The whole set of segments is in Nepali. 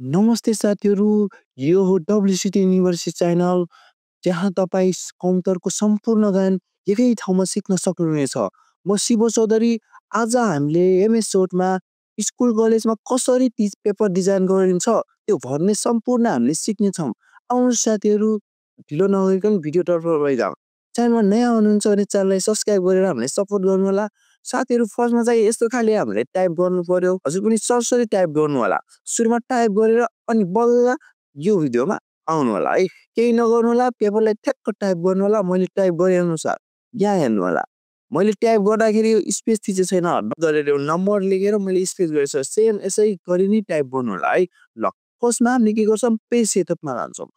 नमस्ते साथीहरू, यो हो WCT युनिभर्सिटी च्यानल जहाँ तपाईँ कम्प्युटरको सम्पूर्ण ज्ञान एकै ठाउँमा सिक्न सक्नुहुनेछ। म शिव चौधरी। आज हामीले एमएस वर्डमा स्कुल कलेजमा कसरी पेपर डिजाइन गरिन्छ त्यो भन्ने सम्पूर्ण हामीले सिक्नेछौँ। आउनुहोस् साथीहरू, ढिलो नगरिकन भिडियोतर्फ लैजाउँ। च्यानलमा नयाँ हुनुहुन्छ भने च्यानललाई सब्सक्राइब गरेर हामीलाई सपोर्ट गर्नुहोला। साथीहरू, फर्स्टमा चाहिँ यस्तो खाले हामीले टाइप गर्नु पर्यो। हजुर पनि सरसरी टाइप गर्नु होला। सुरुमा टाइप गरेर अनि बल्ल यो भिडियोमा आउनु होला है। केही नगर्नु होला, पेपरलाई ठ्याक्क टाइप गर्नु होला। मैले टाइप गरे अनुसार यहाँ हेर्नु होला। मैले टाइप गर्दाखेरि यो स्पेस थिचेको छैन गरेर नम्बर लेखेर मैले स्पेस गरेको सेम यसै गरी नै टाइप गर्नु होला है। ल, फर्स्टमा हामीले के गर्छौँ, पेज सेटअपमा जान्छौँ।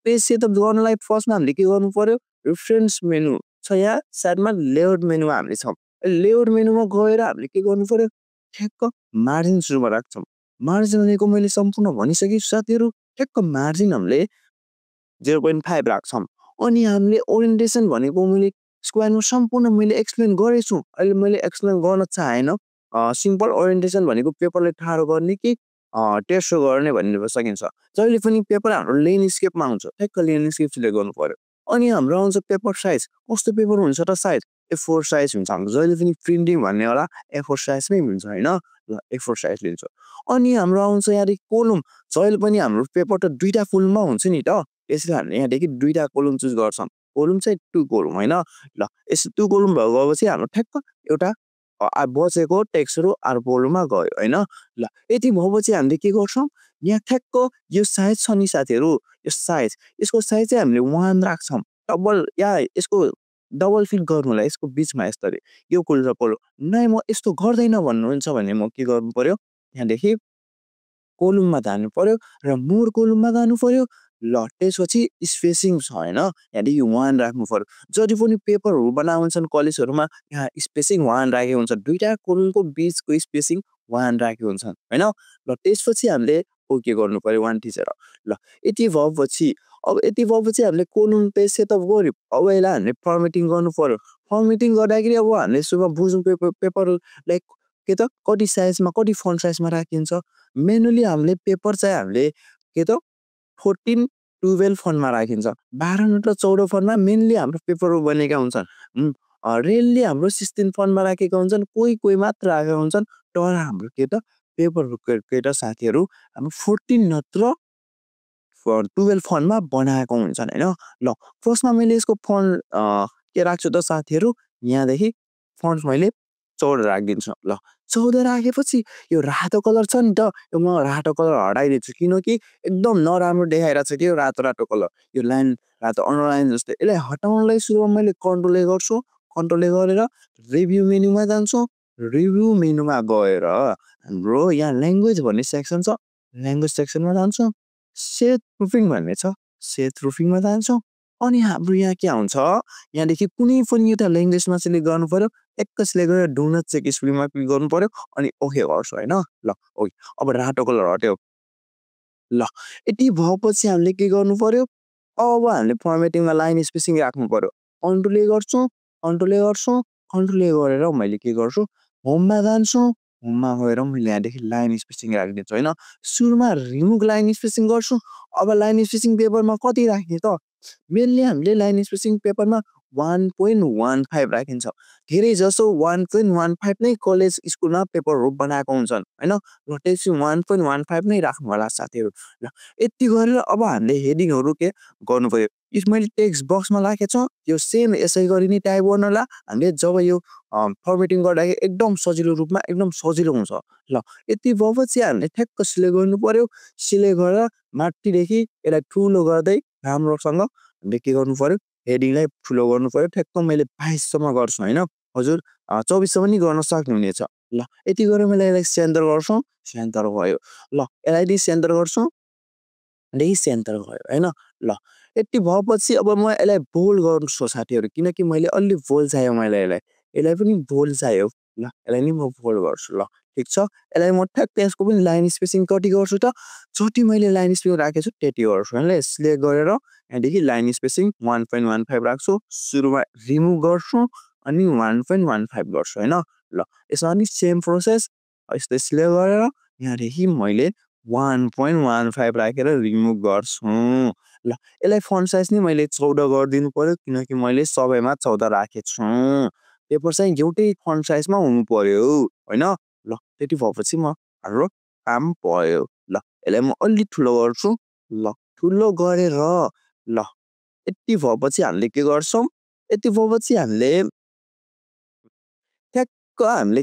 पेज सेटअप गर्नलाई फर्स्टमा हामीले के गर्नु पर्यो, रेफरेन्स मेनु छ यहाँ साइडमा, लेआउट मेनुमा हामीले छौँ। लेआउट मेनुमा गएर हामीले के गर्नु पर्यो, ठ्याक्क मार्जिन सुरुमा राख्छौँ। मार्जिन भनेको मैले सम्पूर्ण भनिसकेँ साथीहरू। ठ्याक्क मार्जिन हामीले 0.5 राख्छौँ। अनि हामीले ओरिएन्टेसन भनेको मैले स्क्वायरमा सम्पूर्ण मैले एक्सप्लेन गरेछु। अहिले मैले एक्सप्लेन गर्न चाहेन। सिम्पल ओरिएन्टेसन भनेको पेपरलाई ठाडो गर्ने कि टेर्सो गर्ने भन्ने सकिन्छ। जहिले पनि पेपर हाम्रो ल्यान्डस्केपमा आउँछ, ठ्याक्क ल्यान्डस्केप सिलेक्ट गर्नु पर्यो। अनि हाम्रो आउँछ पेपर साइज। कस्तो पेपर हुन्छ त साइज, A4 साइज हुन्छ हाम्रो। जहिले पनि प्रिन्टिङ भन्ने होला A4 साइजमै हुन्छ होइन। ल, A4 साइज लिन्छ। अनि हाम्रो आउँछ यहाँदेखि कोलम। जहिले पनि हाम्रो पेपर त दुईटा कोलममा हुन्छ नि त, यसले हामीले यहाँदेखि दुईटा कोलम चुज गर्छौँ। कोलम चाहिँ 2 कोलम होइन। ल, यसो 2 कोलम भएपछि हाम्रो ठ्याक्क एउटा बचेको टेक्स्टहरू अर्को कोलममा गयो होइन। ल, यति भएपछि हामीले के गर्छौँ, यहाँ ठ्याक्क यो साइज छ नि साथीहरू, यो साइज, यसको साइज चाहिँ हामीले 1 राख्छौँ। डबल या यसको डबल फिल गर्नुलाई यसको बिचमा यस्तरी यो कोल र कोल। नै म यस्तो गर्दैन भन्नुहुन्छ भने म के गर्नु पर्यो, यहाँदेखि कोलममा जानु पर्यो र मोर कोलममा जानु पर्यो। ल, त्यसपछि स्पेसिङ छ होइन, यहाँदेखि 1 राख्नु पर्यो। जति पनि पेपरहरू बनाउँछन् कलेजहरूमा यहाँ स्पेसिङ 1 राखेको हुन्छ। दुईटा कोलमको बिचको स्पेसिङ 1 राखेको हुन्छ होइन। ल, त्यसपछि हामीले के गर्नु पर्यो, 1 थिचेर। ल, यति भएपछि हामीले कोलम पेज सेटअप गऱ्यौँ। अब यसलाई हामीले फर्मेटिङ गर्नु पर्यो। फर्मेटिङ गर्दाखेरि अब हामीले सुरुमा बुझौँ पेपर लाइक के त कति साइजमा, कति फन्ट साइजमा राखिन्छ। मेनुअली हामीले पेपर चाहिँ हामीले के त 14, 12 फन्टमा राखिन्छ। 12 नत्र 14 फन्टमा मेनली हाम्रो पेपरहरू बनेका हुन्छन्। रेलले हाम्रो 16 फन्टमा राखेका हुन्छन्, कोही मात्र राखेका हुन्छन्। तर हाम्रो के त पेपरहरू के त साथीहरू हाम्रो 14 नत्र 12 फन्टमा बनाएको हुन्छन् होइन। ल, फर्स्टमा मैले यसको फन्ट के राख्छु त साथीहरू, यहाँदेखि फन्ट मैले 14 राखिदिन्छु। ल, 14 राखेपछि यो रातो कलर छ नि त, यो म रातो कलर हटाइदिन्छु किनकि एकदम नराम्रो देखाइरहेको छ त्यो रातो कलर। यो लाइन रातो अन्डरलाइन जस्तै, यसलाई हटाउनलाई सुरुमा मैले कन्ट्रोल ए गर्छु। कन्ट्रोल ए गरेर रिभ्यू मेनुमा जान्छु। रिभ्यू मेनुमा गएर हाम्रो यहाँ ल्याङ्ग्वेज भन्ने सेक्सन छ, ल्याङ्ग्वेज सेक्सनमा जान्छु। सेट प्रुफिङ भन्ने छ, सेट प्रुफिङमा जान्छौँ। अनि हाम्रो यहाँ के आउँछ, यहाँदेखि कुनै पनि एउटा ल्याङ्ग्वेजमा सिलेक्ट गर्नु पर्यो। एक सिलेक्ट गरेर डु नट चेक स्पेलिङमा क्लिक गर्नु पर्यो अनि ओके गर्छु होइन। ल, ओके, अब रातो कलर हट्यो। ल, यति भएपछि हामीले के गर्नु पर्यो, अब हामीले फर्मेटिङमा लाइन स्पेसिङ राख्नु पर्यो। कन्ट्रोल ए गर्छु, कन्ट्रोल ए गर्छु, कन्ट्रोल ए गरेर मैले के गर्छु, होममा जान्छु। होममा गएर मैले यहाँदेखि लाइन स्पेसिङ राखिदिन्छु होइन। सुरुमा रिमुभ लाइन स्पेसिङ गर्छु। अब लाइन स्पेसिङ पेपरमा कति राख्ने त, मेनली हामीले लाइन स्पेसिङ पेपरमा 1.15 राखिन्छ। धेरै जसो 1.15 नै कलेज स्कुलमा पेपरहरू बनाएको हुन्छन् होइन। र त्यसै 1.15 नै राख्नु होला साथीहरू। ल, यति गरेर अब हामीले हेडिङहरू के गर्नु पर्यो। मैले टेक्स्ट बक्समा राखेको छ, यो सेम यसै गरी नै टाइप गर्नला हामीले जब यो फर्मेटिङ गर्दाखेरि एकदम सजिलो रूपमा एकदम सजिलो हुन्छ। ल, यति भएपछि हामीले ठ्याक्क सिलेक्ट गर्नु पर्यो। सिलेक्ट गरेर माथिदेखि यसलाई ठुलो गर्दै राम्रोसँग हामीले के गर्नु पर्यो, हेडिङलाई ठुलो गर्नु पर्यो। ठ्याक्क मैले 22 सम्म गर्छु होइन। हजुर 24 सम्म नि गर्न सक्नुहुनेछ। ल, यति गरेर मैले यसलाई सेन्टर गर्छु। सेन्टर भयो। ल, यसलाई सेन्टर गर्छु, सेन्टर गयो होइन। ल, यति भएपछि अब म यसलाई बोल्ड गर्छु साथीहरू, किनकि मैले अलि बोल्ड चाहियो मलाई यसलाई पनि बोल्ड चाहियो। ल, यसलाई नि म बोल्ड गर्छु। ल, ठिक छ। यसलाई म ठ्याक्क यसको पनि लाइन स्पेसिङ कति गर्छु त, जति मैले लाइन स्पेसिङ राखेको छु त्यति गर्छु होइन। सिलेक्ट गरेर यहाँदेखि लाइन स्पेसिङ 1.15 राख्छु। सुरुमा रिमुभ गर्छु अनि 1.15 गर्छु होइन। ल, यसमा नि सेम प्रोसेस। यस्तै सिलेक्ट गरेर यहाँदेखि मैले 1.15 राखेर रिमुभ गर्छौँ। ल यसलाई फन्ट साइज नि मैले 14 गरिदिनु पर्यो किनकि मैले सबैमा 14 राखेको छु। पेपर चाहिँ एउटै फन्ट साइजमा हुनु पर्यो होइन? ल त्यति भएपछि हाम्रो काम भयो। ल यसलाई म अलि ठुलो गर्छु। ल ठुलो गरेर ल यति भएपछि हामीले के गर्छौँ? यति भएपछि हामीले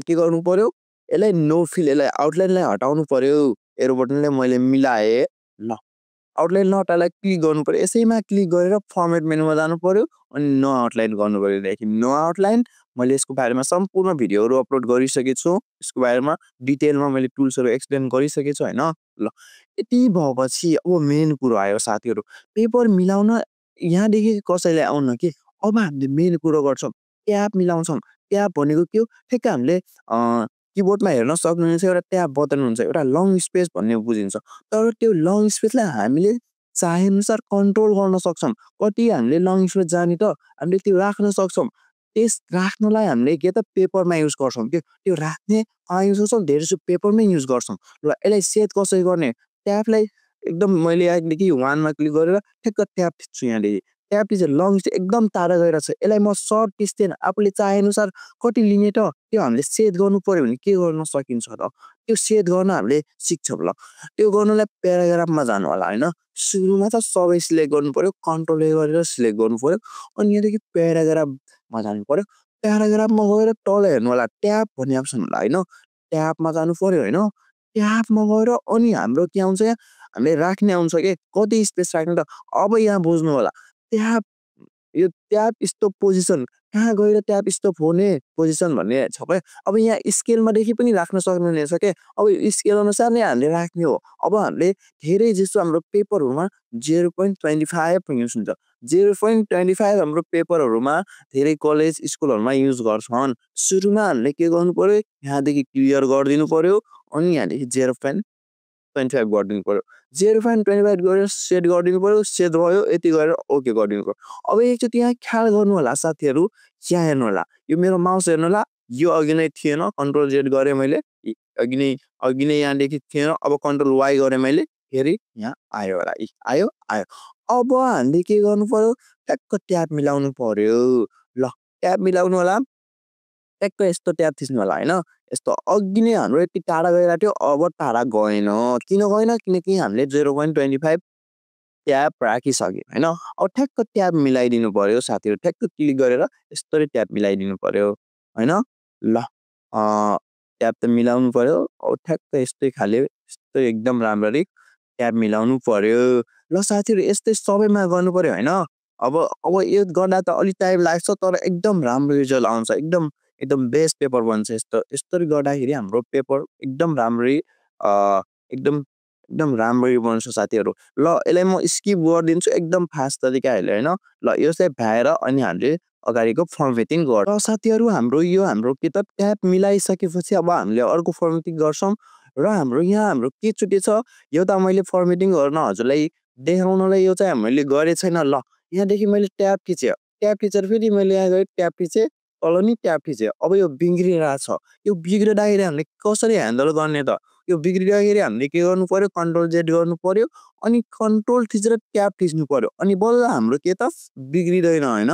के गर्नु पर्यो? यसलाई नो फिल यसलाई आउटलाइनलाई हटाउनु पर्यो। एरो बटनले मैले मिलाएँ। ल आउटलाइन नहटाएलाई क्लिक गर्नु पर्यो। यसैमा क्लिक गरेर फर्मेट मेनुमा जानु पर्यो अनि नो आउटलाइन गर्नु पर्यो। देखि नो आउटलाइन मैले यसको बारेमा सम्पूर्ण भिडियोहरू अपलोड गरिसकेको छु। यसको बारेमा डिटेलमा मैले टुल्सहरू एक्सप्लेन गरिसकेको छु होइन? ल यति भएपछि अब मेन कुरो आयो साथीहरू। पेपर मिलाउन यहाँदेखि कसैले आउन कि अब हामीले मेन कुरो गर्छौँ। ट्याब मिलाउँछौँ। ट्याब भनेको के हो? ठ्याक्क हामीले किबोर्डमा हेर्न सक्नुहुनेछ एउटा ट्याब बटन हुन्छ। एउटा लङ स्पेस भन्ने बुझिन्छ। तर त्यो लङ स्पेसलाई हामीले चाहेअनुसार कन्ट्रोल गर्न सक्छौँ। कति हामीले लङ स्पेस जाने त हामीले त्यो राख्न सक्छौँ। त्यस राख्नलाई हामीले के त पेपरमा युज गर्छौँ के त्यो राख्ने युज गर्छौँ धेरै जसो पेपरमै युज गर्छौँ। ल यसलाई सेट कसरी गर्ने? ट्याबलाई एकदम मैले यहाँदेखि 1 मा क्लिक गरेर ठ्याक्क ट्याब थिच्छु यहाँदेखि। ट्याब थिचेर लङ एकदम टाढा गइरहेको छ। यसलाई म सर्ट थिच्दैन आफूले चाहेअनुसार कति लिने त त्यो हामीले सेट गर्नु पर्यो भने के गर्न सकिन्छ त? त्यो सेट गर्न हामीले सिक्छौँ ल। त्यो गर्नुलाई प्याराग्राफमा जानु होला होइन? सुरुमा त सबै सिलेक्ट गर्नु पर्यो। कन्ट्रोल ए गरेर सिलेक्ट गर्नु पर्यो। अनि यहाँदेखि प्याराग्राफमा जानु पर्यो। प्याराग्राफमा गएर तल हेर्नु होला ट्याब भन्ने अप्सन होला होइन? ट्याबमा जानु पर्यो होइन? ट्याबमा गएर अनि हाम्रो के आउँछ यहाँ? हामीले राख्ने आउँछ के कति स्पेस राख्ने त? अब यहाँ बुझ्नु होला। ट्याब यो ट्याब स्टप पोजिसन कहाँ गएर ट्याब स्टप हुने पोजिसन भन्ने छ क्या। अब यहाँ स्केलमा देखि पनि राख्न सक्नुहुनेछ के। अब यो स्केल अनुसार नै हामीले राख्ने हो। अब हामीले धेरै जस्तो हाम्रो पेपरहरूमा 0.25 युज हुन्छ। 0.25 हाम्रो पेपरहरूमा धेरै कलेज स्कुलहरूमा युज गर्छन्। सुरुमा हामीले के गर्नु पर्यो? यहाँदेखि क्लियर गरिदिनु पर्यो अनि यहाँदेखि 0.25 गरिदिनु पर्यो। 0.25 गरेर सेट गरिदिनु पर्यो। सेट भयो यति गरेर ओके गरिदिनु पर्यो। अब एकचोटि यहाँ ख्याल गर्नु होला साथीहरू। यहाँ हेर्नु होला। यो मेरो माउस हेर्नु होला। यो अघि नै थिएन कन्ट्रोल जेड गरेँ मैले। अघि नै यहाँदेखि थिएन अब कन्ट्रोल वाई गरेँ मैले। फेरि यहाँ आयो होला। आयो आयो। अब हामीले के गर्नु पर्यो? ट्याक्क ट्याब मिलाउनु पर्यो। ल ट्याब मिलाउनु होला। ट्याक्क यस्तो ट्याब थिच्नु होला होइन? यस्तो अघि नै हाम्रो यति टाढा गइरहेको थियो अब टाढा गएन। किन गएन? किनकि हामीले 0.25 ट्याब राखिसक्यो होइन? अब ठ्याक्क ट्याब मिलाइदिनु पर्यो साथीहरू। ठ्याक्क क्लिक गरेर यस्तरी ट्याब मिलाइदिनु पर्यो होइन? ल ट्याब त मिलाउनु पर्यो। अब ठ्याक्क यस्तै खाले यस्तै एकदम राम्ररी ट्याब मिलाउनु पर्यो। ल साथीहरू यस्तै सबैमा गर्नु पर्यो होइन? अब यो गर्दा त अलिक टाइम लाग्छ तर एकदम राम्रो रिजल्ट आउँछ। एकदम बेस्ट पेपर बन्छ यस्तो। यसरी गर्दाखेरि हाम्रो पेपर एकदम राम्ररी एकदम एकदम राम्ररी बन्छ साथीहरू। ल यसलाई म स्किप गरिदिन्छु एकदम फास्ट तरिकाले होइन? ल यो चाहिँ भ्याएर अनि हामीले अगाडिको फर्मेटिङ गर्छ। र साथीहरू हाम्रो के त ट्याब मिलाइसकेपछि अब हामीले अर्को फर्मेटिङ गर्छौँ र हाम्रो के छुट्टी छ? यो त मैले फर्मेटिङ गर्न हजुरलाई देखाउनलाई यो चाहिँ मैले गरेँ छैन। ल यहाँदेखि मैले ट्याब थिचेँ। ट्याब थिचेर फेरि मैले यहाँ गएर ट्याब थिचेँ। तल नि ट्याब थिचेँ। अब यो बिग्रिरहेछ। यो बिग्रिँदाखेरि हामीले कसरी ह्यान्डल गर्ने त? यो बिग्रिँदाखेरि हामीले के गर्नु पर्यो? कन्ट्रोल जेड गर्नु पर्यो। अनि कन्ट्रोल थिचेर ट्याब थिच्नु पर्यो। अनि बल्ल हाम्रो के त बिग्रिँदैन होइन?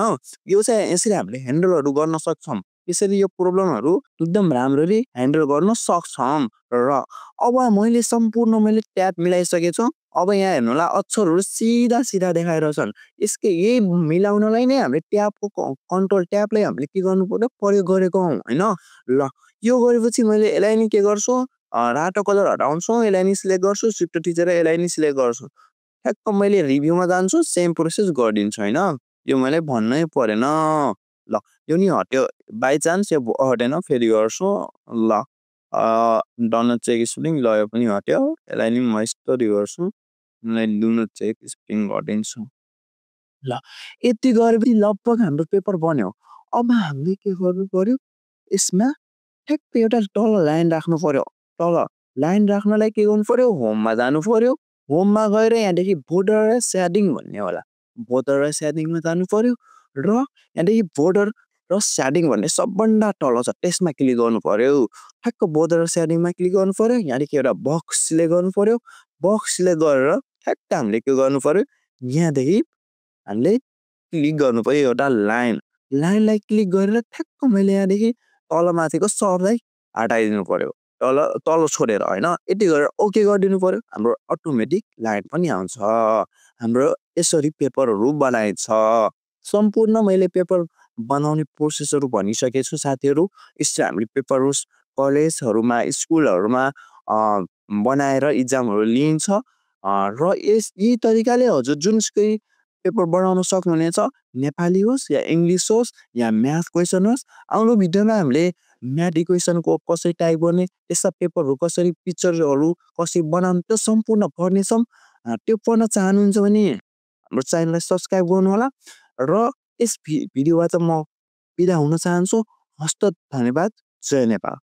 यो चाहिँ यसरी हामीले ह्यान्डलहरू गर्न सक्छौँ। यसरी यो प्रब्लमहरू एकदम राम्ररी ह्यान्डल गर्न सक्छौँ। र अब मैले ट्याब मिलाइसकेको छु। अब यहाँ हेर्नु होला अक्षरहरू सिधा देखाइरहेछन्। यही मिलाउनलाई नै हामीले ट्याबको कन्ट्रोल ट्याबलाई हामीले के गर्नु पर्यो? प्रयोग गरेको हौँ होइन? ल यो गरेपछि मैले यसलाई नि के गर्छु? रातो कलर हटाउँछु। यसलाई नि सिलेक्ट गर्छु। सिफ्ट थिचेर यसलाई नि सिलेक्ट गर्छु। ठ्याक्क मैले रिभ्यूमा जान्छु सेम प्रोसेस गरिदिन्छु होइन? यो मैले भन्नै परेन। ल यो नि हट्यो बाई चान्स यो हटेन फेरि गर्छु। ल डन चेक स्पेलिङ ल यो पनि हट्यो। यसलाई नि म यस्तरी गर्छु। यसलाई डु चेक स्पेलिङ गरिदिन्छु। ल यति गरेपछि लगभग हाम्रो पेपर बन्यो। अब हामीले के गर्नु पर्यो? यसमा ठ्याक्क एउटा तल लाइन राख्नु पर्यो। तल लाइन राख्नलाई के गर्नु पर्यो? होममा जानु पर्यो। होममा गएर यहाँदेखि बोर्डर र सेडिङ भन्ने होला। बोर्डर र सेडिङमा जानु पर्यो र यहाँदेखि बोर्डर र र सेटिङ भन्ने सबभन्दा तल छ त्यसमा क्लिक गर्नु पर्यो। ठ्याक्क बोर्डर सेटिङमा क्लिक गर्नु पर्यो। यहाँदेखि एउटा बक्स सिलेक्ट गर्नु पर्यो। बक्स सिलेक्ट गरेर ठ्याक्क हामीले के गर्नु पर्यो यहाँदेखि हामीले क्लिक गर्नु पर्यो एउटा लाइनलाई क्लिक गरेर ठ्याक्क मैले यहाँदेखि तलमाथिको सबलाई हटाइदिनु पर्यो। तल छोडेर होइन यति गरेर ओके गरिदिनु पर्यो। हाम्रो अटोमेटिक लाइन पनि आउँछ। हाम्रो यसरी पेपरहरू बनाइन्छ। सम्पूर्ण मैले पेपर बनाउने प्रोसेसहरू भनिसकेको छु साथीहरू। यसरी हामीले पेपरहरू कलेजहरूमा स्कुलहरूमा बनाएर इक्जामहरू लिइन्छ। र यी तरिकाले हजुर जुनसुकै पेपर बनाउन सक्नुहुनेछ। नेपाली होस् या इङ्ग्लिस होस् या म्याथ क्वेसन होस्। आउँदो भिडियोमा हामीले म्याथ इक्वेसनको कसरी टाइप गर्ने त्यस्ता पेपरहरू कसरी पिक्चरहरू कसरी बनाउनु त्यो सम्पूर्ण पढ्नेछौँ। त्यो पढ्न चाहनुहुन्छ भने हाम्रो च्यानललाई सब्सक्राइब गर्नुहोला। र यस भिडियोबाट म बिदा हुन चाहन्छु। हस्त धन्यवाद। जय नेपाल।